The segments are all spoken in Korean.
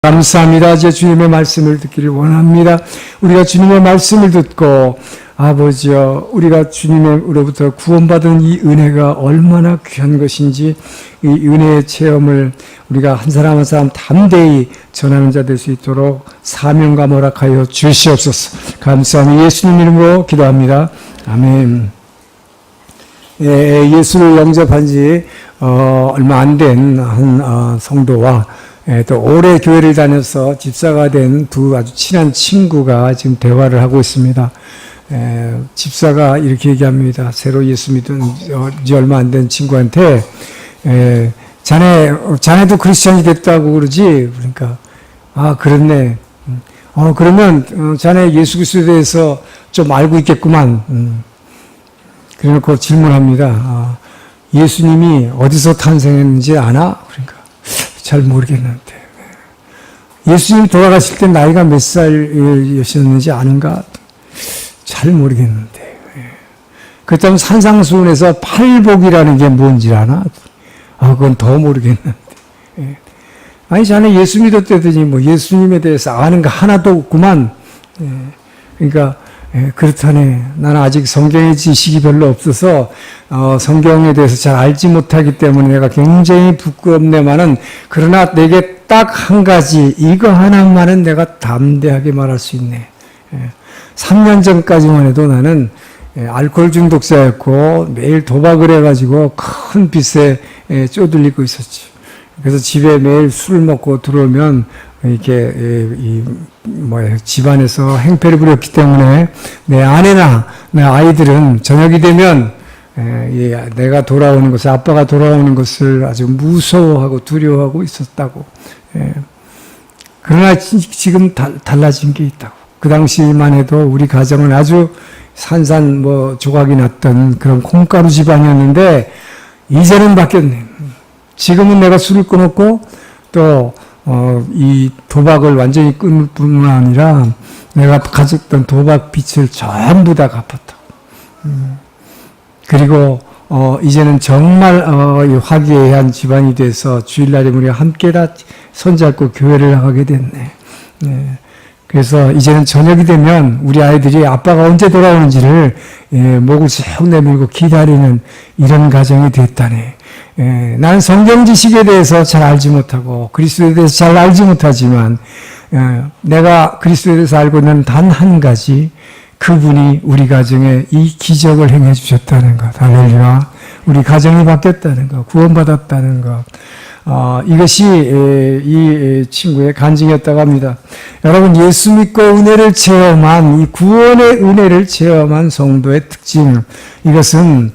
감사합니다. 제 주님의 말씀을 듣기를 원합니다. 우리가 주님의 말씀을 듣고 아버지여, 우리가 주님으로부터 구원받은 이 은혜가 얼마나 귀한 것인지 이 은혜의 체험을 우리가 한 사람 한 사람 담대히 전하는 자 될 수 있도록 사명과 허락하여 주시옵소서. 감사합니다. 예수님 이름으로 기도합니다. 아멘. 예수를 영접한 지 얼마 안 된 한 성도와 또 오래 교회를 다녀서 집사가 된 두 아주 친한 친구가 지금 대화를 하고 있습니다. 집사가 이렇게 얘기합니다. 새로 예수 믿은 지 얼마 안 된 친구한테 자네도 크리스천이 됐다고 그러지? 그러니까 그렇네. 그러면 자네 예수 그리스도에 대해서 좀 알고 있겠구만. 그래놓고 질문합니다. 예수님이 어디서 탄생했는지 아나? 그러니까 잘 모르겠는데. 예수님이 돌아가실 때 나이가 몇 살이셨는지 아는가? 잘 모르겠는데. 그렇다면 산상수훈에서 팔복이라는 게 뭔지 아나? 그건 더 모르겠는데. 아니, 자네 예수 믿었다더니 뭐 예수님에 대해서 아는 거 하나도 없구만. 그러니까 그렇다네. 나는 아직 성경의 지식이 별로 없어서 성경에 대해서 잘 알지 못하기 때문에 내가 굉장히 부끄럽네마는, 그러나 내게 딱 한 가지, 이거 하나만은 내가 담대하게 말할 수 있네. 3년 전까지만 해도 나는 알코올 중독자였고 매일 도박을 해가지고 큰 빚에 쪼들리고 있었지. 그래서 집에 매일 술을 먹고 들어오면 이렇게 집안에서 행패를 부렸기 때문에 내 아내나 내 아이들은 저녁이 되면 내가 돌아오는 것을, 아빠가 돌아오는 것을 아주 무서워하고 두려워하고 있었다고. 그러나 지금 달라진 게 있다고. 그 당시만 해도 우리 가정은 아주 산산 조각이 났던 그런 콩가루 집안이었는데 이제는 바뀌었네. 지금은 내가 술을 끊었고 또 이 도박을 완전히 끊을 뿐만 아니라 내가 가졌던 도박 빚을 전부 다 갚았다고. 그리고 이제는 정말 화기애애한 집안이 돼서 주일날에 우리가 함께 다 손잡고 교회를 나가게 됐네. 그래서 이제는 저녁이 되면 우리 아이들이 아빠가 언제 돌아오는지를 목을 쭉 내밀고 기다리는 이런 가정이 됐다네. 나는 성경 지식에 대해서 잘 알지 못하고 그리스도에 대해서 잘 알지 못하지만 내가 그리스도에 대해서 알고 있는 단 한 가지, 그분이 우리 가정에 이 기적을 행해 주셨다는 것. 할렐루야. 우리 가정이 바뀌었다는 것, 구원받았다는 것. 이것이 이 친구의 간증이었다고 합니다. 여러분, 예수 믿고 은혜를 체험한, 이 구원의 은혜를 체험한 성도의 특징, 이것은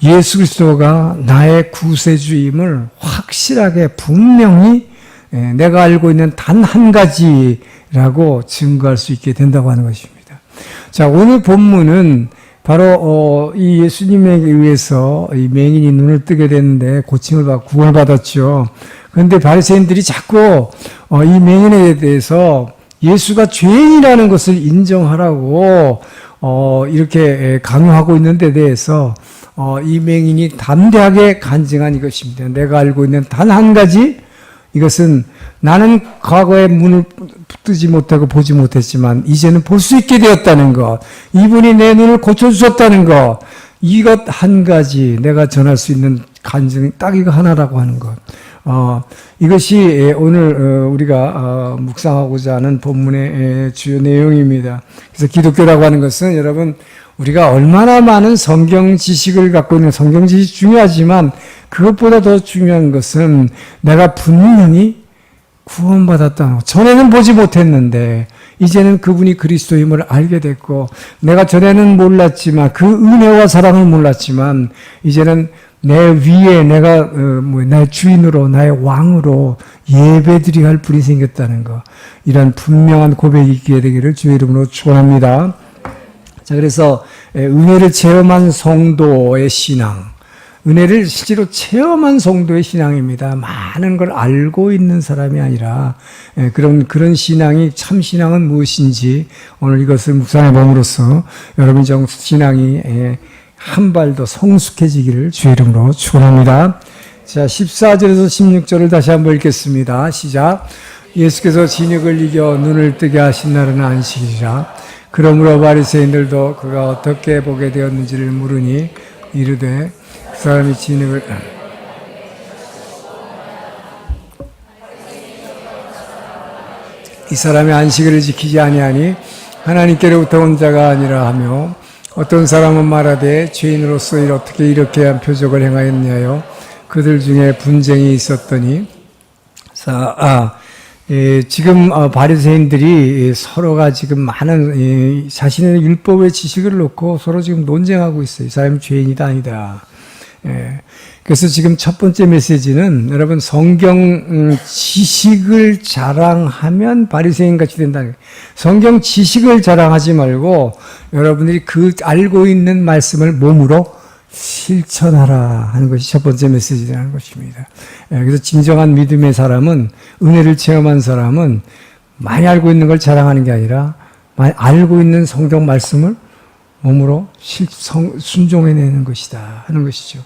예수 그리스도가 나의 구세주임을 확실하게 분명히 내가 알고 있는 단 한 가지라고 증거할 수 있게 된다고 하는 것입니다. 자, 오늘 본문은 바로 이 예수님에 의해서 이 맹인이 눈을 뜨게 됐는데 고침을 받고 구원을 받았죠. 그런데 바리새인들이 자꾸 이 맹인에 대해서 예수가 죄인이라는 것을 인정하라고 이렇게 강요하고 있는 데 대해서 이 맹인이 담대하게 간증한 이것입니다. 내가 알고 있는 단 한 가지, 이것은 나는 과거에 문을 뜨지 못하고 보지 못했지만 이제는 볼 수 있게 되었다는 것, 이분이 내 눈을 고쳐주셨다는 것, 이것 한 가지 내가 전할 수 있는 간증이 딱 이거 하나라고 하는 것. 이것이 오늘 우리가 묵상하고자 하는 본문의 주요 내용입니다. 그래서 기독교라고 하는 것은, 여러분, 우리가 얼마나 많은 성경 지식을 갖고 있는, 성경 지식 중요하지만 그것보다 더 중요한 것은 내가 분명히 구원받았다. 전에는 보지 못했는데 이제는 그분이 그리스도임을 알게 됐고, 내가 전에는 몰랐지만 그 은혜와 사랑을 몰랐지만 이제는 내 위에 내가 나의 주인으로, 나의 왕으로 예배드려야 할 분이 생겼다는 것, 이런 분명한 고백이 있게 되기를 주의 이름으로 축원합니다. 자, 그래서 은혜를 체험한 성도의 신앙, 은혜를 실제로 체험한 성도의 신앙입니다. 많은 걸 알고 있는 사람이 아니라 그런 신앙이, 참 신앙은 무엇인지 오늘 이것을 묵상해 봄으로써 여러분 정 신앙이 한 발 더 성숙해지기를 주의 이름으로 축원합니다. 자, 14절에서 16절을 다시 한번 읽겠습니다. 시작. 예수께서 진흙을 이겨 눈을 뜨게 하신 날은 안식이라. 그러므로 바리새인들도 그가 어떻게 보게 되었는지를 물으니 이르되 그 사람이 진흙을 이 사람이 안식일을 지키지 아니하니 하나님께로부터 온 자가 아니라 하며 어떤 사람은 말하되 죄인으로서 어떻게 이렇게 한 표적을 행하였냐요. 그들 중에 분쟁이 있었더니 지금 바리새인들이 서로가 지금 많은 자신의 율법의 지식을 놓고 서로 지금 논쟁하고 있어요. 이 사람이 죄인이다 아니다. 그래서 지금 첫 번째 메시지는 여러분 성경 지식을 자랑하면 바리새인 같이 된다는 거예요. 성경 지식을 자랑하지 말고 여러분들이 그 알고 있는 말씀을 몸으로 실천하라 하는 것이 첫 번째 메시지라는 것입니다. 그래서 진정한 믿음의 사람은, 은혜를 체험한 사람은 많이 알고 있는 걸 자랑하는 게 아니라 많이 알고 있는 성경 말씀을 몸으로 순종해내는 것이다 하는 것이죠.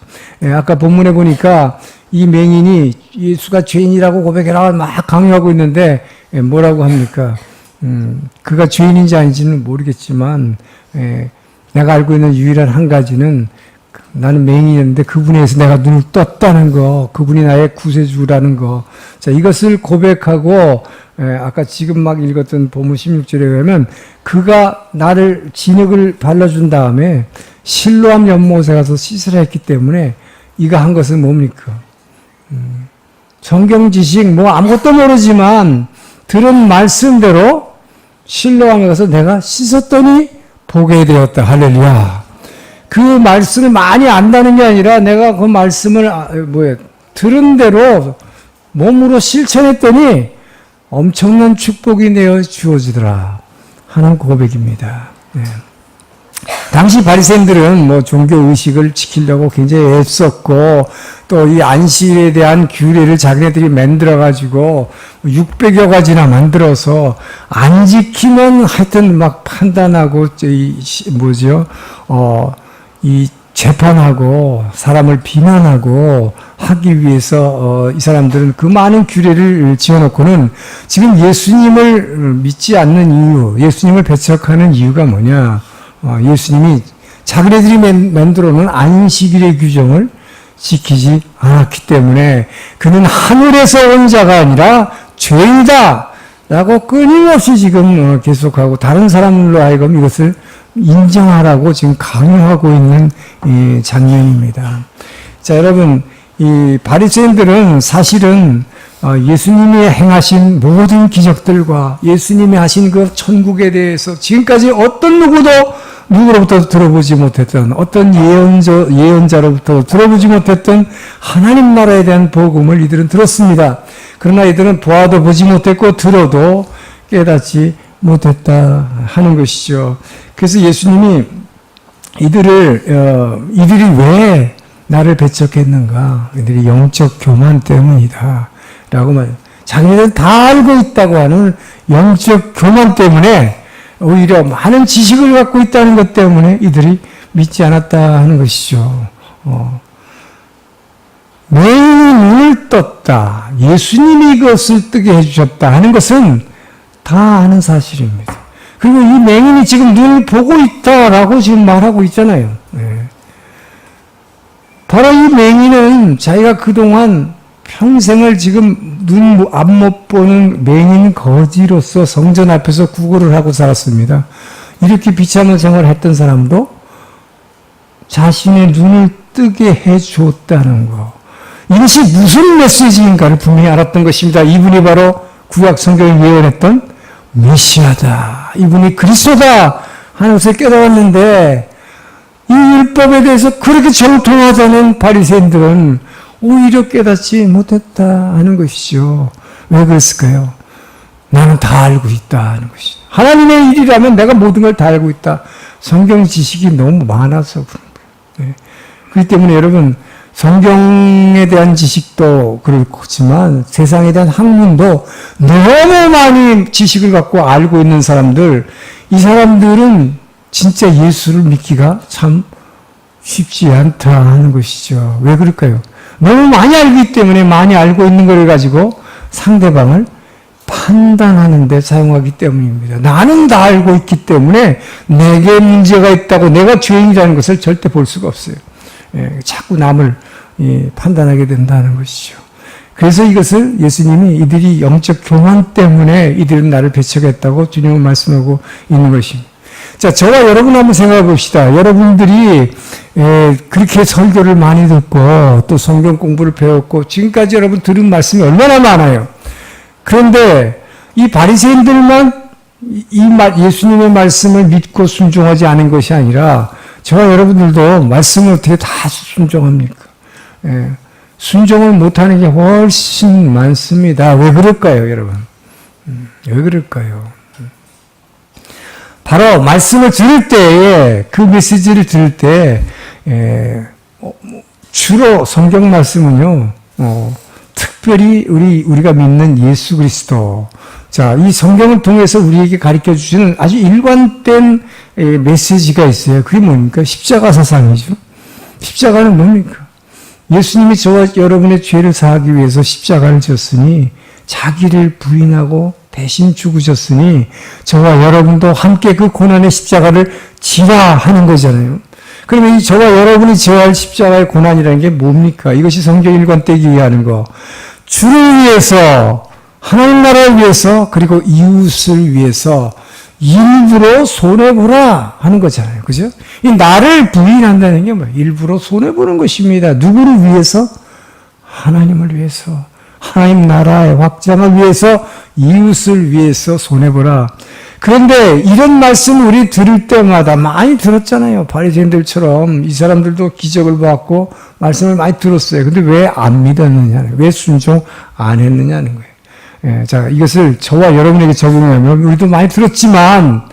아까 본문에 보니까 이 맹인이 예수가 죄인이라고 고백해라 막 강요하고 있는데 뭐라고 합니까? 그가 죄인인지 아닌지는 모르겠지만 내가 알고 있는 유일한 한 가지는 나는 맹인이었는데 그분에 의해서 내가 눈을 떴다는 거, 그분이 나의 구세주라는 거. 자, 이것을 고백하고 아까 지금 막 읽었던 본문 16절에 보면 그가 나를 진흙을 발라준 다음에 실로암 연못에 가서 씻으라 했기 때문에 이가 한 것은 뭡니까? 성경 지식 뭐 아무것도 모르지만 들은 말씀대로 실로암에 가서 내가 씻었더니 보게 되었다. 할렐루야. 그 말씀을 많이 안다는 게 아니라 내가 그 말씀을 들은 대로 몸으로 실천했더니 엄청난 축복이 내어 주어지더라 하는 고백입니다. 네. 당시 바리새인들은 뭐 종교 의식을 지키려고 굉장히 애썼고 또 이 안식일에 대한 규례를 자기네들이 만들어 가지고 600여 가지나 만들어서 안 지키면 하여튼 막 판단하고 이 재판하고 사람을 비난하고 하기 위해서 이 사람들은 그 많은 규례를 지어놓고는 지금 예수님을 믿지 않는 이유, 예수님을 배척하는 이유가 뭐냐? 예수님이 자기네들이 만들어 놓은 안식일의 규정을 지키지 않았기 때문에 그는 하늘에서 온 자가 아니라 죄인이다 라고 끊임없이 지금 계속하고 다른 사람들로 하여금 이것을 인정하라고 지금 강요하고 있는 이 장면입니다. 자, 여러분, 이 바리새인들은 사실은 예수님이 행하신 모든 기적들과 예수님이 하신 그 천국에 대해서 지금까지 어떤 누구로부터 들어보지 못했던 어떤 예언자로부터 들어보지 못했던 하나님 나라에 대한 복음을 이들은 들었습니다. 그러나 이들은 보아도 보지 못했고 들어도 깨닫지 못했다 하는 것이죠. 그래서 예수님이 이들이 왜 나를 배척했는가? 이들이 영적 교만 때문이다 라고 말해요. 자기네들은 다 알고 있다고 하는 영적 교만 때문에 오히려 많은 지식을 갖고 있다는 것 때문에 이들이 믿지 않았다 하는 것이죠. 맹인이 눈을 떴다. 예수님이 그것을 뜨게 해주셨다 하는 것은 다 아는 사실입니다. 그리고 이 맹인이 지금 눈을 보고 있다라고 지금 말하고 있잖아요. 네. 바로 이 맹인은 자기가 그동안 평생을 지금 눈 안 못 보는 맹인 거지로서 성전 앞에서 구걸을 하고 살았습니다. 이렇게 비참한 생활을 했던 사람도 자신의 눈을 뜨게 해줬다는 거. 이것이 무슨 메시지인가를 분명히 알았던 것입니다. 이분이 바로 구약 성경을 예언했던 메시아다. 이분이 그리스도다 하는 것을 깨달았는데 이 율법에 대해서 그렇게 정통하자는 바리새인들은 오히려 깨닫지 못했다 하는 것이죠. 왜 그랬을까요? 나는 다 알고 있다 하는 것이죠. 하나님의 일이라면 내가 모든 걸 다 알고 있다. 성경 지식이 너무 많아서 그런 거예요. 네. 그렇기 때문에 여러분 성경에 대한 지식도 그렇지만 세상에 대한 학문도 너무 많이 지식을 갖고 알고 있는 사람들, 이 사람들은 진짜 예수를 믿기가 참 쉽지 않다 하는 것이죠. 왜 그럴까요? 너무 많이 알기 때문에 많이 알고 있는 걸 가지고 상대방을 판단하는 데 사용하기 때문입니다. 나는 다 알고 있기 때문에 내게 문제가 있다고 내가 죄인이라는 것을 절대 볼 수가 없어요. 자꾸 남을 판단하게 된다는 것이죠. 그래서 이것을 예수님이 이들이 영적 교만 때문에 이들은 나를 배척했다고 주님은 말씀하고 있는 것입니다. 자, 저와 여러분 한번 생각해 봅시다. 여러분들이 그렇게 설교를 많이 듣고 또 성경 공부를 배웠고 지금까지 여러분 들은 말씀이 얼마나 많아요. 그런데 이 바리새인들만 예수님의 말씀을 믿고 순종하지 않은 것이 아니라 저와 여러분들도 말씀을 어떻게 다 순종합니까? 순종을 못하는 게 훨씬 많습니다. 왜 그럴까요, 여러분? 왜 그럴까요? 바로 말씀을 들을 때에 그 메시지를 들을 때 주로 성경 말씀은요. 특별히 우리가 믿는 예수 그리스도. 자, 이 성경을 통해서 우리에게 가르쳐 주시는 아주 일관된 메시지가 있어요. 그게 뭡니까? 십자가 사상이죠. 십자가는 뭡니까? 예수님이 저와 여러분의 죄를 사하기 위해서 십자가를 졌으니 자기를 부인하고 대신 죽으셨으니 저와 여러분도 함께 그 고난의 십자가를 지라 하는 거잖아요. 그러면 이 저와 여러분이 져야 할 십자가의 고난이라는 게 뭡니까? 이것이 성경 일관되기 위하는 거. 주를 위해서, 하나님 나라를 위해서, 그리고 이웃을 위해서 일부러 손해보라 하는 거잖아요. 그죠? 이 나를 부인한다는 게 뭐예요? 일부러 손해보는 것입니다. 누구를 위해서? 하나님을 위해서. 하나님 나라의 확장을 위해서, 이웃을 위해서 손해보라. 그런데 이런 말씀 우리 들을 때마다 많이 들었잖아요. 바리새인들처럼 이 사람들도 기적을 받고 말씀을 많이 들었어요. 근데 왜 안 믿었느냐, 왜 순종 안 했느냐는 거예요. 자, 이것을 저와 여러분에게 적용하면 우리도 많이 들었지만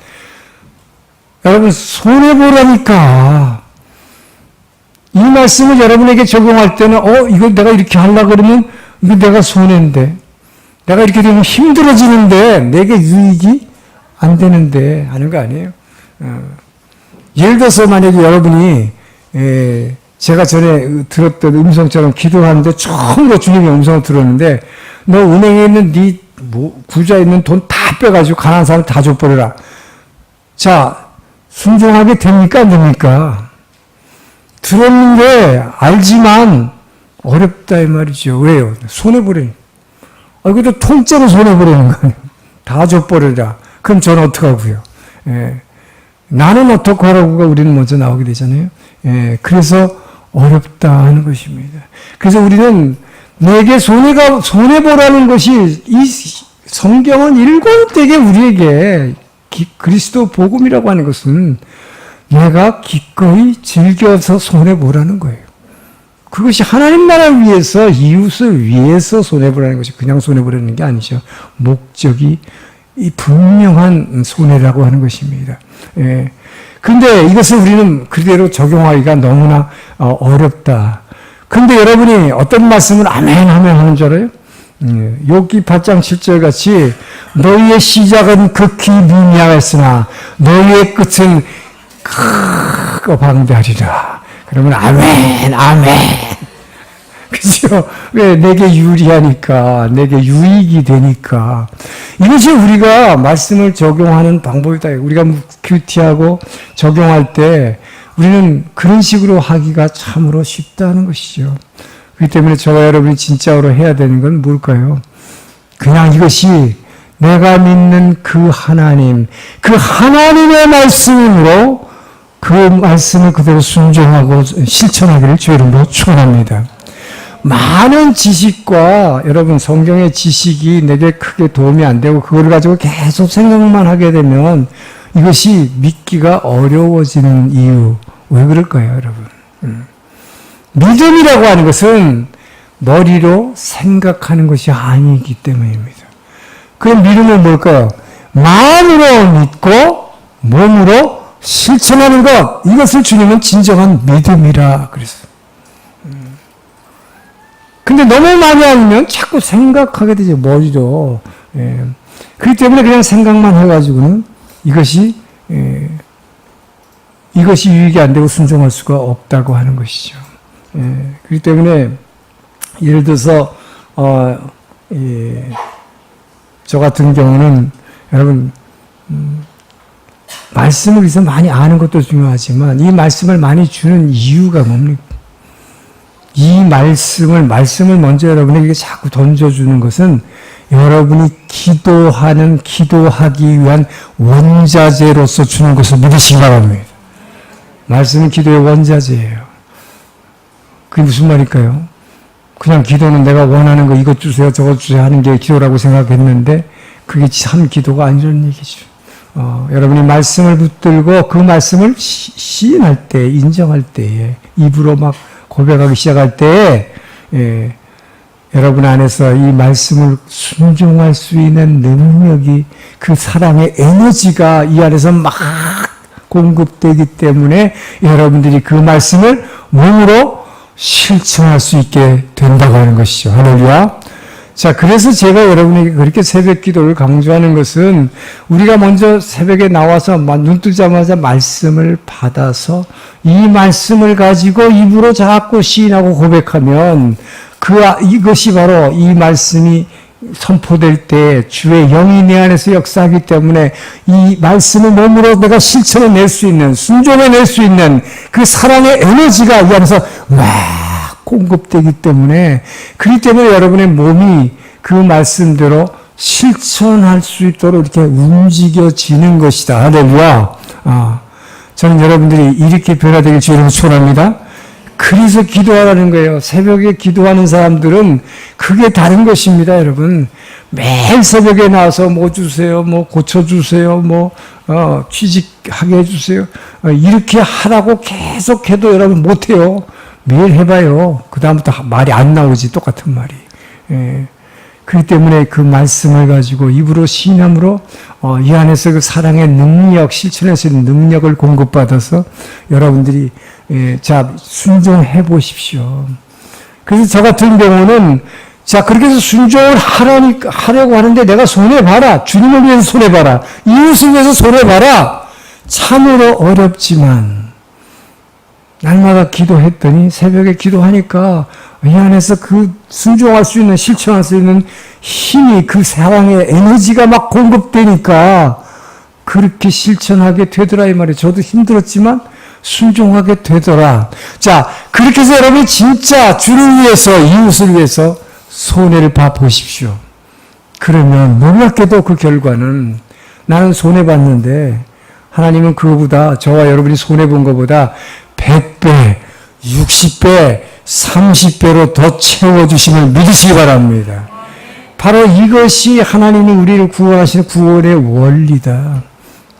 여러분 손해보라니까. 이 말씀을 여러분에게 적용할 때는 이거 내가 이렇게 하려고 그러면 이거 내가 손해인데, 내가 이렇게 되면 힘들어지는데 내게 유익이 안 되는데 하는 거 아니에요? 예를 들어서 만약에 여러분이 제가 전에 들었던 음성처럼 기도하는데 처음으로 주님의 음성을 들었는데 너 은행에 있는 구좌에 있는 돈 다 빼가지고 가난한 사람 다 줘버려라. 자, 순종하게 됩니까 안 됩니까? 들었는데 알지만 어렵다 이 말이죠. 왜요? 손해버리니까. 이것도 통째로 손해버리는 거 아니에요. 다 줘버려라. 그럼 저는 어떡하고요? 나는 어떻게 하라고가 우리는 먼저 나오게 되잖아요. 그래서 어렵다 하는 것입니다. 그래서 우리는 내게 손해보라는 것이 이 성경은 일관되게 우리에게 그리스도 복음이라고 하는 것은 내가 기꺼이 즐겨서 손해보라는 거예요. 그것이 하나님 나라를 위해서, 이웃을 위해서 손해보라는 것이 그냥 손해보라는 게 아니죠. 목적이 이 분명한 손해라고 하는 것입니다. 그런데 이것을 우리는 그대로 적용하기가 너무나 어렵다. 그런데 여러분이 어떤 말씀을 아멘 하면 하는 줄 알아요? 욥기 8장 7절 같이 너희의 시작은 극히 미미하였으나 너희의 끝은 크고 방대하리라. 그러면 아멘, 아멘. 그죠? 왜? 내게 유리하니까, 내게 유익이 되니까. 이것이 우리가 말씀을 적용하는 방법이다. 우리가 큐티하고 적용할 때 우리는 그런 식으로 하기가 참으로 쉽다는 것이죠. 그렇기 때문에 저와 여러분이 진짜로 해야 되는 건 뭘까요? 그냥 이것이 내가 믿는 그 하나님, 그 하나님의 말씀으로 그 말씀을 그대로 순종하고 실천하기를 주의 이름으로 축원합니다. 많은 지식과 여러분 성경의 지식이 내게 크게 도움이 안 되고 그걸 가지고 계속 생각만 하게 되면 이것이 믿기가 어려워지는 이유. 왜 그럴까요, 여러분? 믿음이라고 하는 것은 머리로 생각하는 것이 아니기 때문입니다. 그럼 믿음은 뭘까요? 마음으로 믿고 몸으로 실천하는 것. 이것을 주님은 진정한 믿음이라 그랬어요. 근데 너무 많이 하면 자꾸 생각하게 되죠, 머리로. 그렇기 때문에 그냥 생각만 해가지고는 이것이 유익이 안 되고 순종할 수가 없다고 하는 것이죠. 그렇기 때문에 예를 들어서 저 같은 경우는 여러분 말씀을 위해서 많이 아는 것도 중요하지만 이 말씀을 많이 주는 이유가 뭡니까? 이 말씀을 먼저 여러분에게 자꾸 던져주는 것은 여러분이 기도하기 위한 원자재로서 주는 것을 믿으시기 바랍니다. 말씀은 기도의 원자재예요. 그게 무슨 말일까요? 그냥 기도는 내가 원하는 거 이것 주세요 저것 주세요 하는 게 기도라고 생각했는데 그게 참 기도가 아니라는 얘기죠. 여러분이 말씀을 붙들고 그 말씀을 시인할 때, 인정할 때에, 입으로 막 고백하기 시작할 때에 여러분 안에서 이 말씀을 순종할 수 있는 능력이, 그 사랑의 에너지가 이 안에서 막 공급되기 때문에 여러분들이 그 말씀을 몸으로 실천할 수 있게 된다고 하는 것이죠. 할렐루야. 자, 그래서 제가 여러분에게 그렇게 새벽 기도를 강조하는 것은 우리가 먼저 새벽에 나와서 눈 뜨자마자 말씀을 받아서 이 말씀을 가지고 입으로 자꾸 시인하고 고백하면 이것이 바로 이 말씀이 선포될 때 주의 영이 내 안에서 역사하기 때문에 이 말씀을 몸으로 내가 실천해낼 수 있는, 순종해낼 수 있는 그 사랑의 에너지가 이 안에서 막 공급되기 때문에, 그렇기 때문에 여러분의 몸이 그 말씀대로 실천할 수 있도록 이렇게 움직여지는 것이다. 할렐루야. 저는 여러분들이 이렇게 변화되길 주님으로 축원합니다. 그래서 기도하라는 거예요. 새벽에 기도하는 사람들은 그게 다른 것입니다, 여러분. 매일 새벽에 나와서 뭐 주세요, 뭐 고쳐주세요, 취직하게 해주세요. 이렇게 하라고 계속해도 여러분 못해요. 매일 해봐요. 그다음부터 말이 안 나오지, 똑같은 말이. 그렇기 때문에 그 말씀을 가지고 입으로 시인함으로 이 안에서 그 사랑의 능력, 실천할 수 있는 능력을 공급받아서 여러분들이 순종해 보십시오. 그래서 저 같은 경우는 그렇게 해서 순종을 하려고 하는데 내가 손해봐라. 주님을 위해서 손해봐라. 이웃을 위해서 손해봐라. 참으로 어렵지만 날마다 기도했더니 새벽에 기도하니까 이 안에서 그 순종할 수 있는, 실천할 수 있는 힘이, 그 사랑의 에너지가 막 공급되니까 그렇게 실천하게 되더라 이 말이에요. 저도 힘들었지만 순종하게 되더라. 자, 그렇게 해서 여러분이 진짜 주를 위해서, 이웃을 위해서 손해를 봐 보십시오. 그러면 놀랍게도 그 결과는 나는 손해봤는데 하나님은 그거보다, 저와 여러분이 손해본 것보다 100배, 60배, 30배로 더 채워주심을 믿으시기 바랍니다. 바로 이것이 하나님이 우리를 구원하시는 구원의 원리다.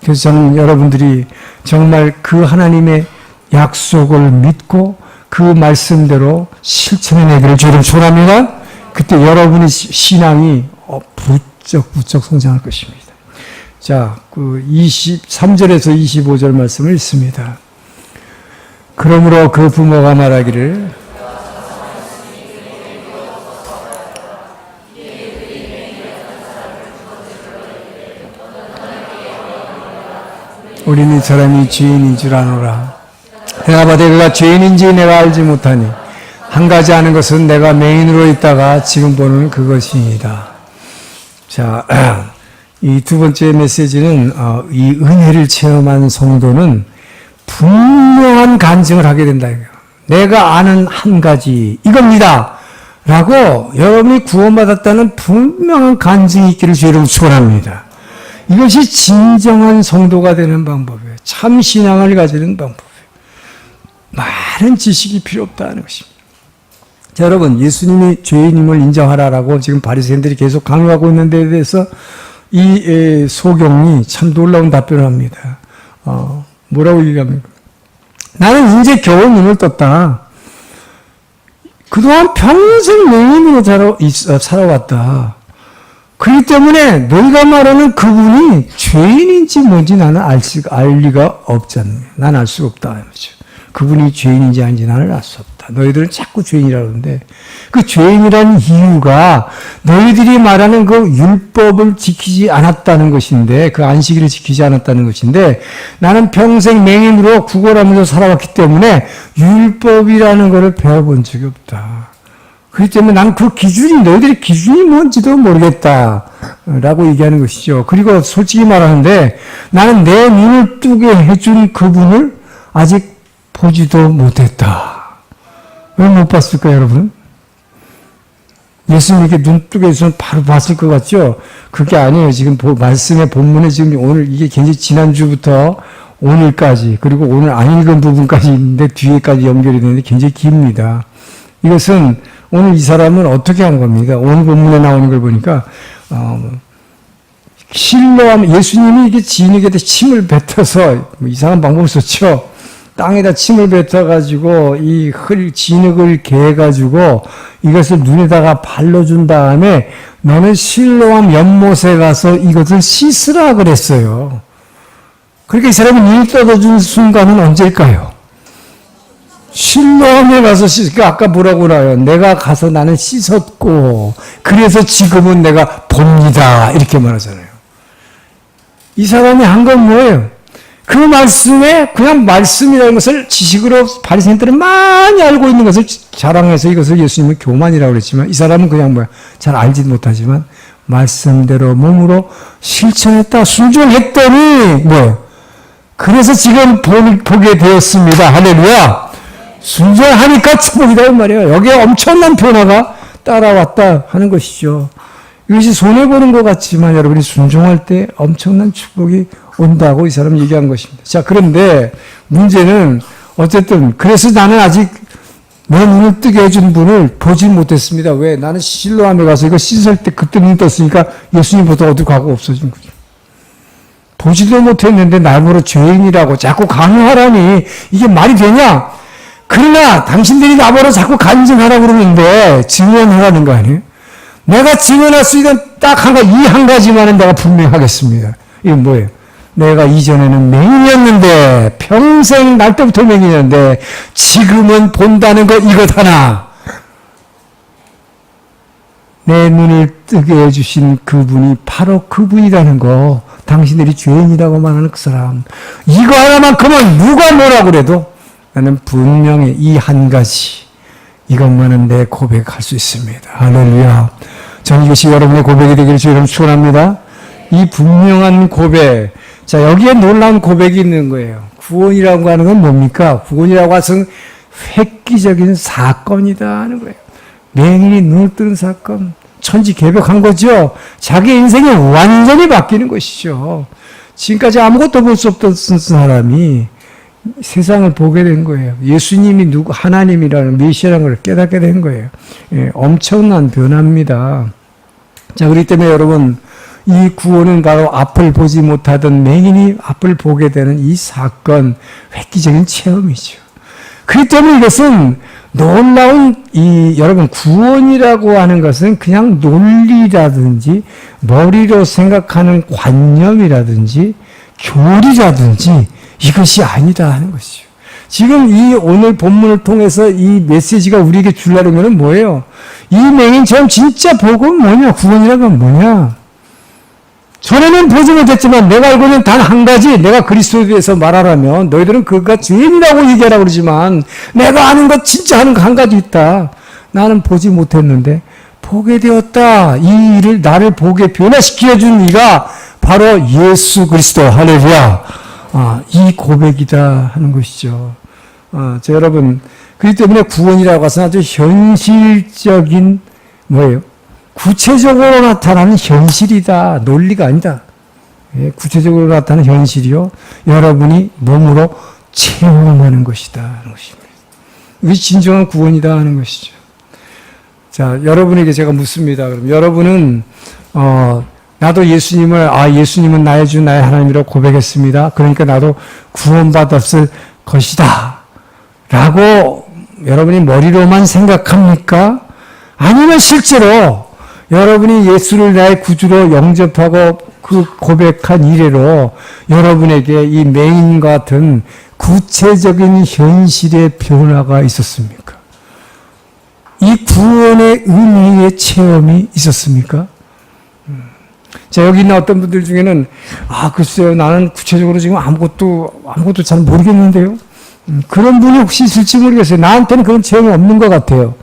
그래서 저는 여러분들이 정말 그 하나님의 약속을 믿고 그 말씀대로 실천해내기를 주님 축원합니다. 그때 여러분의 신앙이 부쩍부쩍 성장할 것입니다. 자, 그 23절에서 25절 말씀을 읽습니다. 그러므로 그 부모가 말하기를 우리는 이 사람이 죄인인 줄 아노라. 내가 봐도 그가 죄인인지 내가 알지 못하니 한 가지 아는 것은 내가 맹인으로 있다가 지금 보는 그것이니이다. 자, 이 두 번째 메시지는 이 은혜를 체험한 성도는 분명한 간증을 하게 된다. 내가 아는 한 가지 이겁니다. 라고 여러분이 구원받았다는 분명한 간증이 있기를 주의를 축원합니다. 이것이 진정한 성도가 되는 방법이에요. 참 신앙을 가지는 방법이에요. 많은 지식이 필요 없다는 것입니다. 자, 여러분, 예수님이 죄인임을 인정하라라고 지금 바리새인들이 계속 강요하고 있는 데에 대해서 이 소경이 참 놀라운 답변을 합니다. 뭐라고 얘기합니까? 나는 이제 겨우 눈을 떴다. 그동안 평생 맹인으로 살아왔다. 그렇기 때문에 너희가 말하는 그분이 죄인인지 뭔지 나는 알 리가 없지 않느냐. 난 알 수가 없다. 그분이 죄인인지 아닌지 나는 알 수 없다. 너희들은 자꾸 죄인이라고 하는데 그 죄인이라는 이유가 너희들이 말하는 그 율법을 지키지 않았다는 것인데, 그 안식일을 지키지 않았다는 것인데, 나는 평생 맹인으로 구걸하면서 살아왔기 때문에 율법이라는 것을 배워본 적이 없다. 그렇기 때문에 난 그 기준이, 너희들의 기준이 뭔지도 모르겠다. 라고 얘기하는 것이죠. 그리고 솔직히 말하는데 나는 내 눈을 뜨게 해준 그분을 아직 보지도 못했다. 왜 못 봤을까요, 여러분? 예수님에게 눈 뜨게 해주면 바로 봤을 것 같죠? 그게 아니에요. 지금 말씀의 본문에 지금 오늘 이게 굉장히 지난주부터 오늘까지, 그리고 오늘 안 읽은 부분까지 있는데 뒤에까지 연결이 되는데 굉장히 깁니다. 이것은 오늘 이 사람은 어떻게 한 겁니까? 오늘 본문에 나오는 걸 보니까, 예수님이 이게 지인에게 침을 뱉어서, 이상한 방법을 썼죠. 땅에다 침을 뱉어가지고, 진흙을 개가지고, 이것을 눈에다가 발라준 다음에, 너는 실로암 연못에 가서 이것을 씻으라 그랬어요. 그러니까 이 사람이 눈이 떠져준 순간은 언제일까요? 실로암에 가서 씻으니까 아까 뭐라고 나요? 내가 가서 나는 씻었고 그래서 지금은 내가 봅니다. 이렇게 말하잖아요. 이 사람이 한 건 뭐예요? 그 말씀에 그냥 말씀이라는 것을 지식으로 바리새인들은 많이 알고 있는 것을 자랑해서 이것을 예수님은 교만이라고 그랬지만 이 사람은 그냥 잘 알지 못하지만 말씀대로 몸으로 실천했다. 순종했더니 뭐예요? 그래서 지금 보게 되었습니다. 할렐루야. 순종하니까 축복이다 이 말이에요. 여기에 엄청난 변화가 따라왔다 하는 것이죠. 이것이 손해보는 것 같지만 여러분이 순종할 때 엄청난 축복이 온다고 이 사람은 얘기한 것입니다. 자, 그런데 문제는 어쨌든 그래서 나는 아직 내 눈을 뜨게 해준 분을 보지 못했습니다. 왜? 나는 실로암에 가서 이거 씻을 때 그때 눈 떴으니까 예수님보다 어디 가고 없어진 거죠. 보지도 못했는데 나보고 죄인이라고 자꾸 강요하라니 이게 말이 되냐? 그러나 당신들이 나보고 자꾸 간증하라고 그러는데 증언하라는 거 아니에요? 내가 증언할 수 있는 딱 이 한 가지만은 내가 분명하겠습니다. 이건 뭐예요? 내가 이전에는 맹인이었는데 평생 날 때부터 맹인이었는데 지금은 본다는 것 이것 하나. 내 눈을 뜨게 해주신 그분이 바로 그분이라는 거. 당신들이 죄인이라고 말하는 그 사람. 이거 하나만큼은 누가 뭐라 그래도 나는 분명히 이 한 가지 이것만은 내 고백할 수 있습니다. 할렐루야. 저는 이것이 여러분의 고백이 되기를 주님 축원합니다. 이 분명한 고백. 자, 여기에 놀라운 고백이 있는 거예요. 구원이라고 하는 건 뭡니까? 구원이라고 하는 획기적인 사건이다 하는 거예요. 맹인이 눈을 뜨는 사건. 천지개벽한 거죠. 자기 인생이 완전히 바뀌는 것이죠. 지금까지 아무것도 볼 수 없던 사람이 세상을 보게 된 거예요. 예수님이 하나님이라는 메시아라는 걸 깨닫게 된 거예요. 예, 엄청난 변화입니다. 자, 그렇기 때문에 여러분, 이 구원은 바로 앞을 보지 못하던 맹인이 앞을 보게 되는 이 사건, 획기적인 체험이죠. 그렇기 때문에 이것은 놀라운 여러분 구원이라고 하는 것은 그냥 논리라든지 머리로 생각하는 관념이라든지 교리라든지 이것이 아니다 하는 것이죠. 지금 이 오늘 본문을 통해서 이 메시지가 우리에게 주려는 것은 뭐예요? 이 맹인처럼 진짜 복은 뭐냐? 구원이라는 건 뭐냐? 전에는 보지 못했지만 내가 알고 있는 단 한 가지 내가 그리스도에 대해서 말하라면 너희들은 그가 죄인이라고 얘기하라고 그러지만 내가 아는 것 진짜 하는 거 한 가지 있다. 나는 보지 못했는데 보게 되었다. 이 일을 나를 보게 변화시켜준 이가 바로 예수 그리스도. 할렐루야. 이 고백이다 하는 것이죠. 자, 여러분 그렇기 때문에 구원이라고 해서 아주 현실적인 뭐예요? 구체적으로 나타나는 현실이다. 논리가 아니다. 예, 구체적으로 나타나는 현실이요. 여러분이 몸으로 체험하는 것이다 하는 것입니다. 이게 진정한 구원이다 하는 것이죠. 자, 여러분에게 제가 묻습니다. 그럼 여러분은 나도 예수님은 나의 주 나의 하나님이라고 고백했습니다. 그러니까 나도 구원받았을 것이다. 라고 여러분이 머리로만 생각합니까? 아니면 실제로 여러분이 예수를 나의 구주로 영접하고 그 고백한 이래로 여러분에게 이 맹인 같은 구체적인 현실의 변화가 있었습니까? 이 구원의 은혜의 체험이 있었습니까? 자, 여기 있는 어떤 분들 중에는 글쎄요, 나는 구체적으로 지금 아무것도 잘 모르겠는데요. 그런 분이 혹시 있을지 모르겠어요. 나한테는 그런 체험이 없는 것 같아요.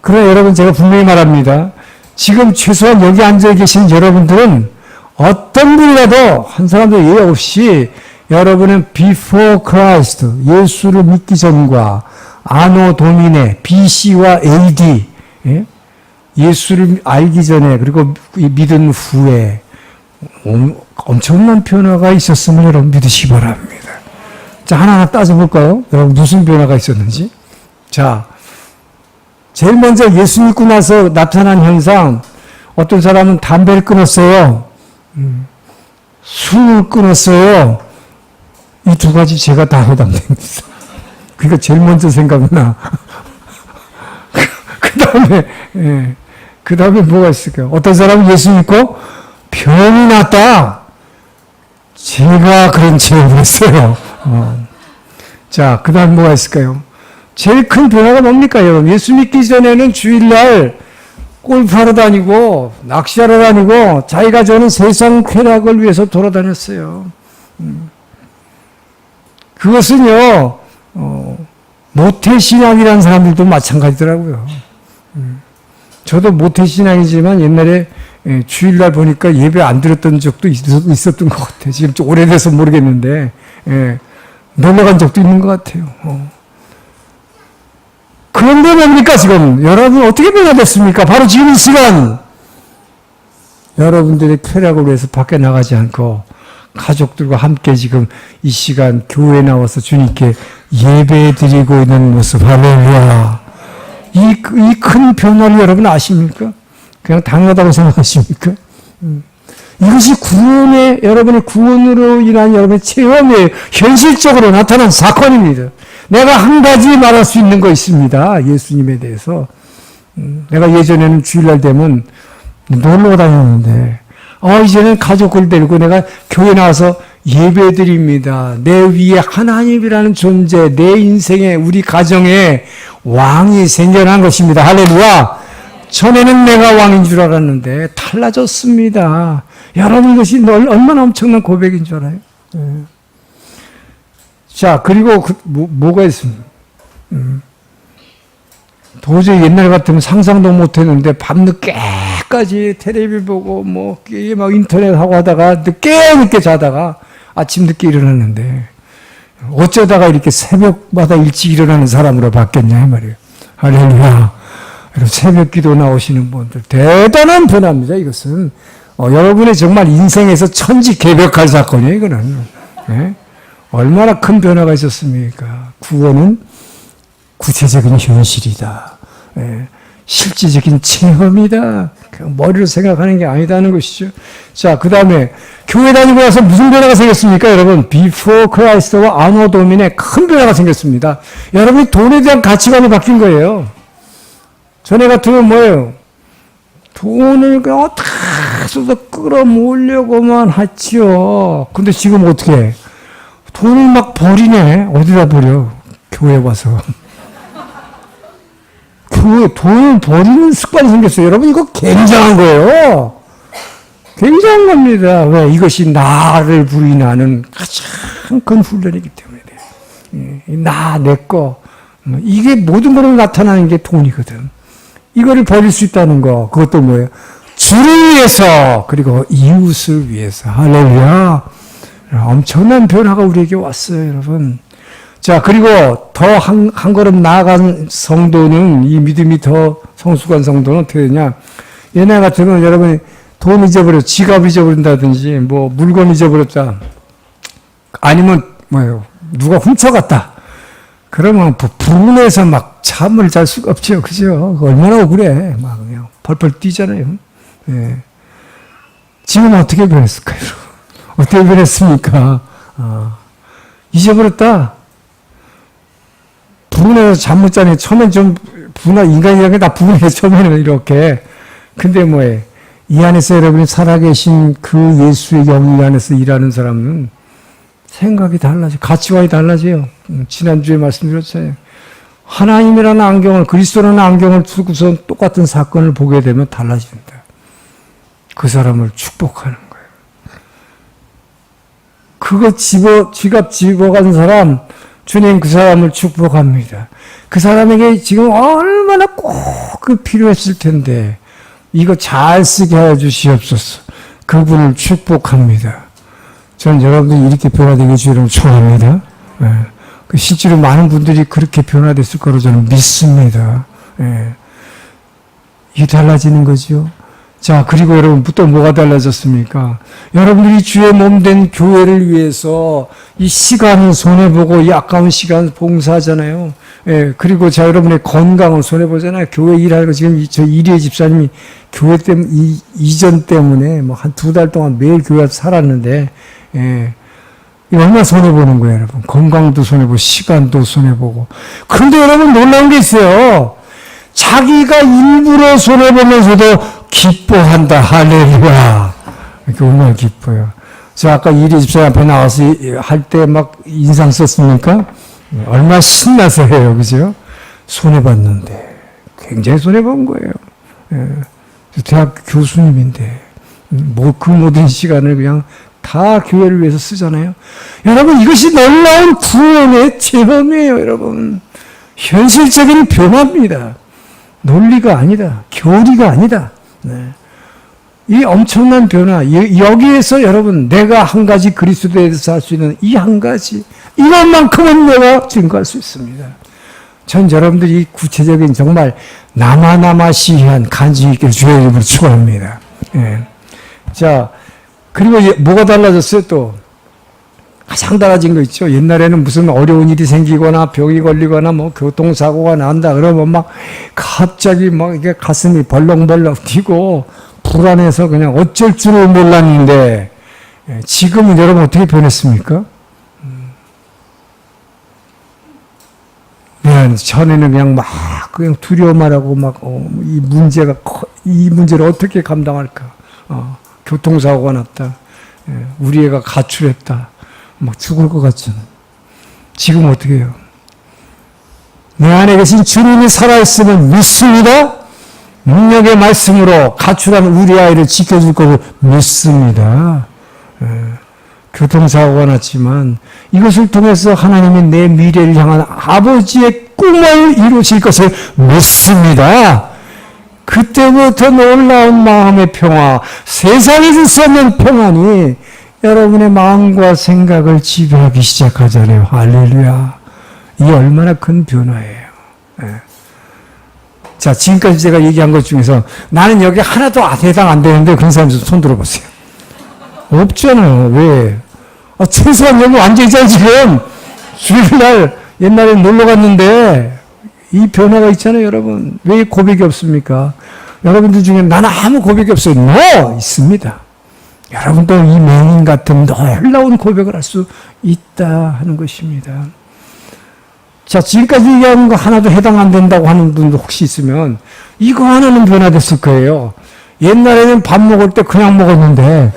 그러나 여러분 제가 분명히 말합니다. 지금 최소한 여기 앉아 계신 여러분들은 어떤 분이라도 한 사람도 예외 없이 여러분은 before Christ, 예수를 믿기 전과 아노 도미네, BC와 AD, 예? 예수를 알기 전에 그리고 믿은 후에 엄청난 변화가 있었음을 여러분 믿으시기 바랍니다. 자, 하나하나 따져볼까요? 여러분 무슨 변화가 있었는지. 자, 제일 먼저 예수 믿고 나서 나타난 현상, 어떤 사람은 담배를 끊었어요. 술을 끊었어요. 이 두 가지 제가 다 해당됩니다. 그러니까 제일 먼저 생각나. 그 다음에 뭐가 있을까요? 어떤 사람은 예수 믿고 병이 났다. 제가 그런 체험을 했어요. 자, 그 다음 뭐가 있을까요? 제일 큰 변화가 뭡니까, 여러분? 예수 믿기 전에는 주일날 골프하러 다니고, 낚시하러 다니고, 자기가 저는 세상 쾌락을 위해서 돌아다녔어요. 그것은요, 모태신앙이라는 사람들도 마찬가지더라고요. 저도 모태신앙이지만 옛날에 주일날 보니까 예배 안 드렸던 적도 있었던 것 같아요. 지금 좀 오래돼서 모르겠는데, 놀러간 적도 있는 것 같아요. 그런데 뭡니까, 지금? 여러분, 어떻게 변화됐습니까? 바로 지금 이 시간, 여러분들의 쾌락을 위해서 밖에 나가지 않고, 가족들과 함께 지금 이 시간 교회에 나와서 주님께 예배 드리고 있는 모습, 할렐루야. 이 큰 변화를 여러분 아십니까? 그냥 당연하다고 생각하십니까? 이것이 구원의, 여러분의 구원으로 인한 여러분의 체험에 현실적으로 나타난 사건입니다. 내가 한 가지 말할 수 있는 거 있습니다. 예수님에 대해서. 내가 예전에는 주일날 되면 놀러 다녔는데, 이제는 가족을 데리고 내가 교회 나와서 예배 드립니다. 내 위에 하나님이라는 존재, 내 인생에, 우리 가정에 왕이 생겨난 것입니다. 할렐루야! 전에는 내가 왕인 줄 알았는데 달라졌습니다. 여러분, 이것이 얼마나 엄청난 고백인 줄 알아요? 자, 그리고 뭐가 있습니까? 도저히 옛날 같으면 상상도 못 했는데 밤늦게까지 텔레비 보고 막 인터넷 하고 하다가 늦게 자다가 아침 늦게 일어났는데 어쩌다가 이렇게 새벽마다 일찍 일어나는 사람으로 바뀌었냐 이 말이에요. 할렐루야. 새벽 기도 나오시는 분들 대단한 변화입니다. 이것은 여러분의 정말 인생에서 천지개벽할 사건이에요. 이거는. 네? 얼마나 큰 변화가 있었습니까? 구원은 구체적인 현실이다. 예, 실질적인 체험이다. 그냥 머리로 생각하는 게 아니다는 것이죠. 자, 그 다음에 교회 다니고 나서 무슨 변화가 생겼습니까? 여러분, Before Christ와 아노 도민의 큰 변화가 생겼습니다. 여러분이 돈에 대한 가치관이 바뀐 거예요. 전에 같으면 뭐예요? 돈을 다 쏟아 끌어모으려고만 했지요. 근데 지금 어떻게 해? 돈을 막 버리네. 어디다 버려? 교회 와서. 돈을 버리는 습관이 생겼어요. 여러분, 이거 굉장한 거예요. 굉장한 겁니다. 왜? 이것이 나를 부인하는 가장 큰 훈련이기 때문에. 내 거. 이게 모든 것으로 나타나는 게 돈이거든. 이거를 버릴 수 있다는 거. 그것도 뭐예요? 주를 위해서, 그리고 이웃을 위해서. 할렐루야. 엄청난 변화가 우리에게 왔어요, 여러분. 자, 그리고 더 한 걸음 나아간 성도는, 이 믿음이 더 성숙한 성도는 어떻게 되냐. 옛날 같으면 여러분이 돈 잊어버려, 지갑 잊어버린다든지, 물건 잊어버렸다. 아니면, 누가 훔쳐갔다. 그러면 불운해서 막 잠을 잘 수가 없죠. 그죠? 얼마나 억울해. 막 그냥 벌벌 뛰잖아요. 예. 지금 어떻게 변했을까요? 어떻게 변했습니까? 잊어버렸다. 불운해서 잠 못 자네. 처음엔 좀 인간이라는 게 다 불운해. 처음에는 이렇게. 근데 뭐해? 이 안에서 여러분이 살아계신 그 예수의 영이 안에서 일하는 사람은 생각이 달라져요. 가치관이 달라져요. 지난주에 말씀드렸잖아요. 하나님이라는 안경을, 그리스도라는 안경을 쓰고서 똑같은 사건을 보게 되면 달라진다. 그 사람을 축복하는 거예요. 그거 지갑 집어간 사람, 주님 그 사람을 축복합니다. 그 사람에게 지금 얼마나 꼭 그 필요했을 텐데 이거 잘 쓰게 하여 주시옵소서. 그분을 축복합니다. 저는 여러분들이 이렇게 변화되게 주기를 축원합니다. 실제로 많은 분들이 그렇게 변화됐을 거로 저는 믿습니다. 이게 달라지는 거죠. 자, 그리고 여러분, 또 뭐가 달라졌습니까? 여러분들이 주의 몸 된 교회를 위해서 이 시간은 손해보고 이 아까운 시간 봉사하잖아요. 그리고 자, 여러분의 건강은 손해보잖아요. 교회 일하는 거 지금 저 이리의 집사님이 교회 때문에, 이전 때문에 뭐 한 2달 동안 매일 교회에서 살았는데, 이거 얼마나 손해보는 거예요, 여러분. 건강도 손해보고, 시간도 손해보고. 그런데 여러분 놀라운 게 있어요. 자기가 일부러 손해보면서도 기뻐한다. 할렐루야. 이렇게 얼마나 기뻐요. 저 아까 이리 집사님 앞에 나와서 할 때 막 인상 썼습니까? 얼마나 신나서 해요. 그죠? 손해봤는데. 굉장히 손해본 거예요. 대학 교수님인데. 그 모든 시간을 그냥 다 교회를 위해서 쓰잖아요. 여러분, 이것이 놀라운 구원의 체험이에요, 여러분. 현실적인 변화입니다. 논리가 아니다. 교리가 아니다. 이 엄청난 변화, 여기에서 여러분, 내가 한 가지 그리스도에 대해서 할 수 있는 이 한 가지, 이것만큼은 내가 증거할 수 있습니다. 전 여러분들이 구체적인 정말 나마시한 간증이 있기를 주의 이름으로 축원합니다. 자, 그리고 뭐가 달라졌어요, 또? 가장 달라진 거 있죠. 옛날에는 무슨 어려운 일이 생기거나 병이 걸리거나 뭐 교통사고가 난다 그러면 막 갑자기 막 이게 가슴이 벌렁벌렁 뛰고 불안해서 그냥 어쩔 줄을 몰랐는데 지금은 여러분 어떻게 변했습니까? 전에는 그냥 막 그냥 두려워만 하고 막 이 문제를 어떻게 감당할까? 교통사고가 났다. 우리 애가 가출했다. 막 죽을 것 같잖아. 지금 어떻게 해요? 내 안에 계신 주님이 살아있음을 믿습니다. 능력의 말씀으로 가출한 우리 아이를 지켜줄 것을 믿습니다. 교통사고가 났지만 이것을 통해서 하나님이 내 미래를 향한 아버지의 꿈을 이루실 것을 믿습니다. 그때부터 놀라운 마음의 평화, 세상에서 수 없는 평안이 여러분의 마음과 생각을 지배하기 시작하잖아요. 할렐루야. 이게 얼마나 큰 변화예요. 자, 지금까지 제가 얘기한 것 중에서 나는 여기 하나도 해당 안 되는데 그런 사람 좀 손 들어보세요. 없잖아요. 왜? 최소한 여기 앉아있잖아요, 지금. 주일날 옛날에 놀러 갔는데 이 변화가 있잖아요, 여러분. 왜 고백이 없습니까? 여러분들 중에 나는 아무 고백이 없어요. 있습니다. 여러분도 이 맹인 같은 놀라운 고백을 할 수 있다 하는 것입니다. 자, 지금까지 얘기한 거 하나도 해당 안 된다고 하는 분도 혹시 있으면 이거 하나는 변화됐을 거예요. 옛날에는 밥 먹을 때 그냥 먹었는데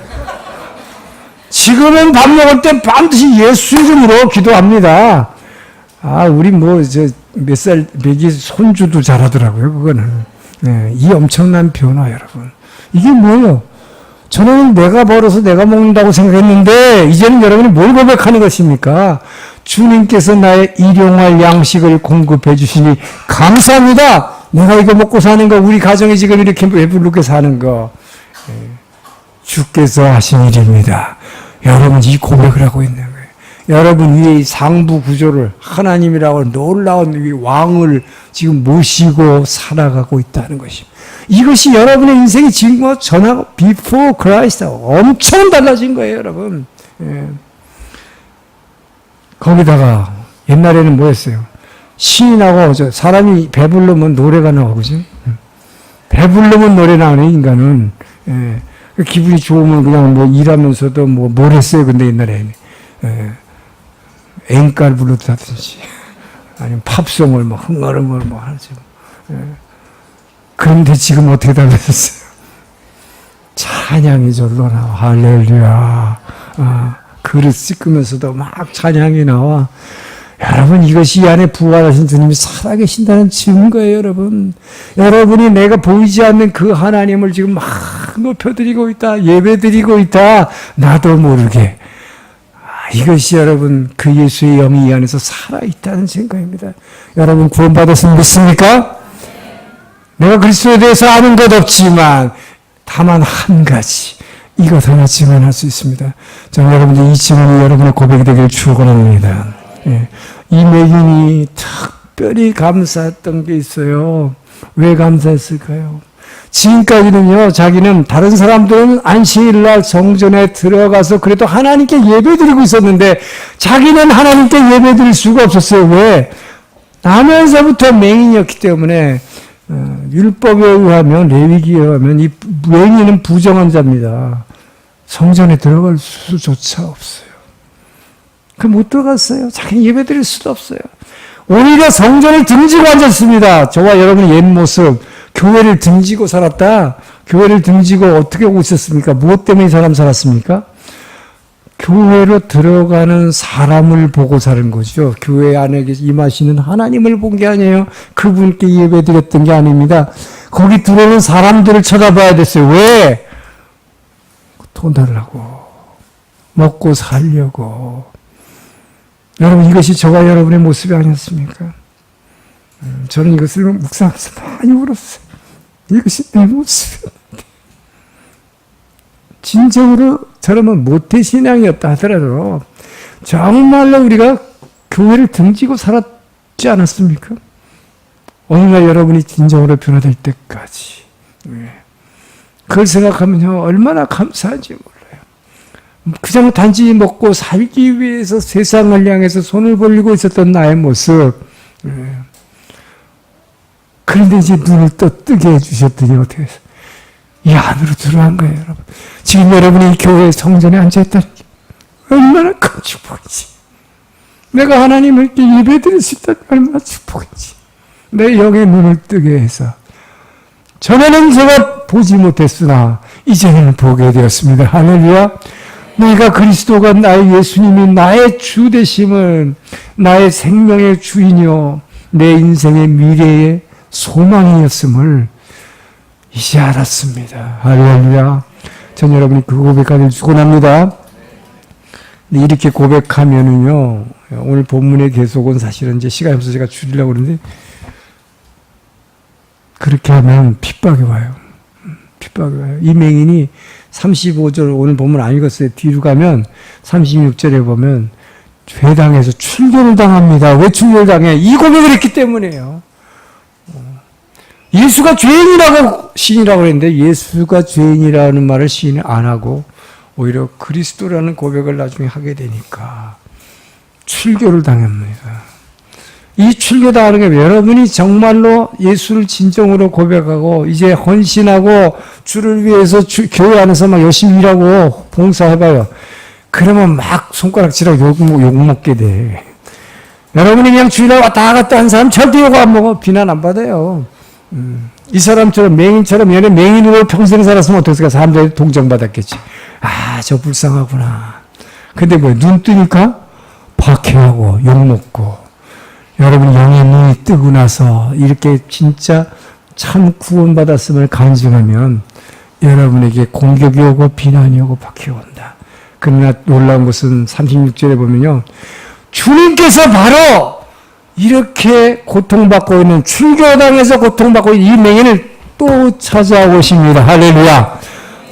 지금은 밥 먹을 때 반드시 예수 이름으로 기도합니다. 우리 몇 살, 몇이 손주도 잘하더라고요, 그거는. 이 엄청난 변화, 여러분. 이게 뭐예요? 저는 내가 벌어서 내가 먹는다고 생각했는데, 이제는 여러분이 뭘 고백하는 것입니까? 주님께서 나의 일용할 양식을 공급해 주시니 감사합니다. 내가 이거 먹고 사는 거, 우리 가정이 지금 이렇게 배부르게 사는 거, 주께서 하신 일입니다. 여러분 이 고백을 하고 있는 거예요. 여러분 위에 상부 구조를 하나님이라고 놀라운 이 왕을 지금 모시고 살아가고 있다는 것입니다. 이것이 여러분의 인생이 지금과 전하고 before Christ 엄청 달라진 거예요, 여러분. 거기다가 옛날에는 뭐였어요? 신이 나고 사람이 배부르면 노래가 나오고, 그죠? 배부르면 노래 나오는 인간은 기분이 좋으면 그냥 뭐 일하면서도 뭘 했어요. 근데 옛날에는 앵깔 불렀다든지 아니면 팝송을 흥얼흥얼 하죠. 그런데 지금 어떻게 달라졌어요? 찬양이 절로 나와. 할렐루야. 그릇 씻으면서도 막 찬양이 나와. 여러분 이것이 이 안에 부활하신 주님이 살아계신다는 증거예요, 여러분. 여러분이 내가 보이지 않는 그 하나님을 지금 막 높여드리고 있다. 예배드리고 있다. 나도 모르게. 이것이 여러분 그 예수의 영이 이 안에서 살아있다는 생각입니다. 여러분 구원받았으면 믿습니까? 내가 그리스도에 대해서 아는 것 없지만 다만 한 가지 이것 하나 증언할 수 있습니다. 저는 여러분들 이 증언이 여러분의 고백이 되기를 축원합니다. 예. 이 맹인이 특별히 감사했던 게 있어요. 왜 감사했을까요? 지금까지는요, 자기는 다른 사람들은 안식일날 성전에 들어가서 그래도 하나님께 예배드리고 있었는데 자기는 하나님께 예배드릴 수가 없었어요. 왜? 나면서부터 맹인이었기 때문에 율법에 의하면, 레위기에 의하면 이 맹인은 부정한 자입니다. 성전에 들어갈 수조차 없어요. 그 못 들어갔어요. 자기는 예배드릴 수도 없어요. 오히려 성전을 등지고 앉았습니다. 저와 여러분의 옛 모습, 교회를 등지고 살았다. 교회를 등지고 어떻게 오셨습니까? 무엇 때문에 이 사람 살았습니까? 교회로 들어가는 사람을 보고 사는 거죠. 교회 안에 임하시는 하나님을 본 게 아니에요. 그분께 예배드렸던 게 아닙니다. 거기 들어오는 사람들을 쳐다봐야 됐어요. 왜? 돈 달라고. 먹고 살려고. 여러분 이것이 저와 여러분의 모습이 아니었습니까? 저는 이것을 묵상하면서 많이 울었어요. 이것이 내 모습이었는데. 진정으로 저러면 모태신앙이었다 하더라도 정말로 우리가 교회를 등지고 살았지 않았습니까? 어느 날 여러분이 진정으로 변화될 때까지. 그걸 생각하면요 얼마나 감사한지 몰라요. 그냥 단지 먹고 살기 위해서 세상을 향해서 손을 벌리고 있었던 나의 모습. 그런데 이제 눈을 또 뜨게 해주셨더니 어떻게 해서 이 안으로 들어간 거예요, 여러분. 지금 여러분이 교회 성전에 앉아있다는 게 얼마나 큰 축복이지. 내가 하나님을 이렇게 예배드릴 수 있다는 게 얼마나 축복이지. 내 영의 눈을 뜨게 해서 전에는 제가 보지 못했으나 이제는 보게 되었습니다. 할렐루야. 내가 그리스도가 나의 예수님이 나의 주 되심을 나의 생명의 주인이요 내 인생의 미래의 소망이었음을 이제 알았습니다. 할렐루야. 전 여러분이 그 고백하기를 축원합니다. 이렇게 고백하면은요 오늘 본문의 계속은 사실은 이제 시간이 없어서 제가 줄이려고 그러는데 그렇게 하면 핍박이 와요. 핍박이 와요. 이 맹인이 35절 오늘 본문 안 읽었어요. 뒤로 가면 36절에 보면 회당에서 출교를 당합니다. 왜 출교를 당해? 이 고백을 했기 때문이에요. 예수가 죄인이라고 시인이라고 했는데 예수가 죄인이라는 말을 시인이 안 하고 오히려 그리스도라는 고백을 나중에 하게 되니까 출교를 당합니다. 이 출교당하는 게 여러분이 정말로 예수를 진정으로 고백하고 이제 헌신하고 주를 위해서 교회 안에서 막 열심히 일하고 봉사해봐요. 그러면 막 손가락질하고 욕먹게 돼. 여러분이 그냥 주일에 왔다 갔다 한 사람 절대 욕 안 먹어. 비난 안 받아요. 이 사람처럼 맹인처럼 얘네 맹인으로 평생 살았으면 어떻게 사람들이 동정받았겠지. 아, 저 불쌍하구나. 근데 뭐 눈 뜨니까 박해하고 욕먹고 여러분 영의 눈이 뜨고 나서 이렇게 진짜 참 구원받았음을 간증하면 여러분에게 공격이 오고 비난이 오고 박해가 온다. 그러나 놀라운 것은 36절에 보면요. 주님께서 바로 이렇게 고통받고 있는 출교당에서 고통받고 있는 이 맹인을 또 찾아오십니다. 할렐루야.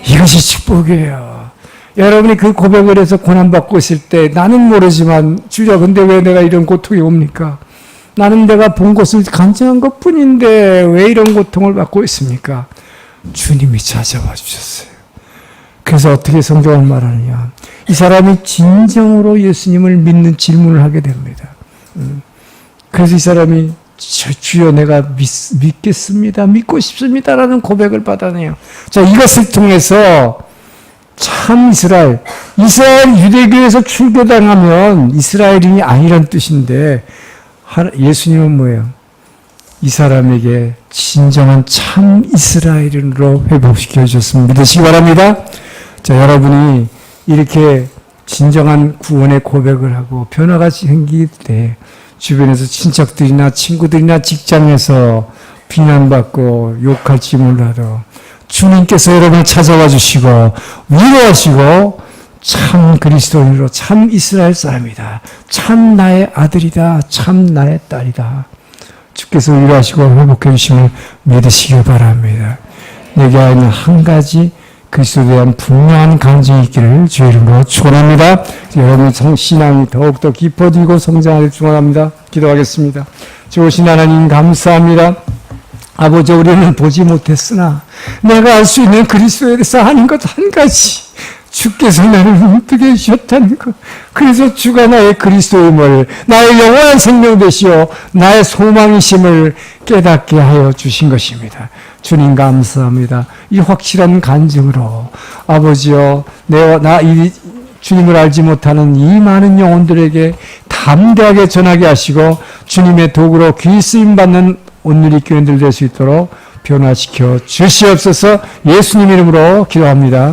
이것이 축복이에요. 여러분이 그 고백을 해서 고난받고 있을 때 나는 모르지만 주여 근데 왜 내가 이런 고통이 옵니까? 나는 내가 본 것을 간증한 것뿐인데 왜 이런 고통을 받고 있습니까? 주님이 찾아와 주셨어요. 그래서 어떻게 성경을 말하느냐. 이 사람이 진정으로 예수님을 믿는 질문을 하게 됩니다. 그래서 이 사람이 주여 내가 믿겠습니다. 믿고 싶습니다라는 고백을 받아내요. 자, 이것을 통해서 참 이스라엘 유대교에서 출교당하면 이스라엘인이 아니란 뜻인데 예수님은 뭐예요? 이 사람에게 진정한 참 이스라엘인으로 회복시켜 주셨습니다. 믿으시기 바랍니다. 자, 여러분이 이렇게 진정한 구원의 고백을 하고 변화가 생길 때 주변에서 친척들이나 친구들이나 직장에서 비난받고 욕할지 몰라도 주님께서 여러분을 찾아와 주시고 위로하시고 참 그리스도인으로 참 이스라엘 사람이다. 참 나의 아들이다. 참 나의 딸이다. 주께서 위로하시고 회복해 주심을 믿으시기 바랍니다. 내게 있는 한 가지 그리스도에 대한 분명한 간증이 있기를 주의 이름으로 축원합니다. 여러분의 신앙이 더욱더 깊어지고 성장하길 축원합니다. 기도하겠습니다. 좋으신 하나님 감사합니다. 아버지, 우리는 보지 못했으나 내가 알 수 있는 그리스도에 대해서 아는 것 한 가지, 주께서 나를 눈뜨게 해주셨다는 것. 그래서 주가 나의 그리스도임을, 나의 영원한 생명 되시오 나의 소망이심을 깨닫게 하여 주신 것입니다. 주님 감사합니다. 이 확실한 간증으로 아버지여, 이 주님을 알지 못하는 이 많은 영혼들에게 담대하게 전하게 하시고 주님의 도구로 귀 쓰임받는 온누리 교인들 될 수 있도록 변화시켜 주시옵소서. 예수님 이름으로 기도합니다.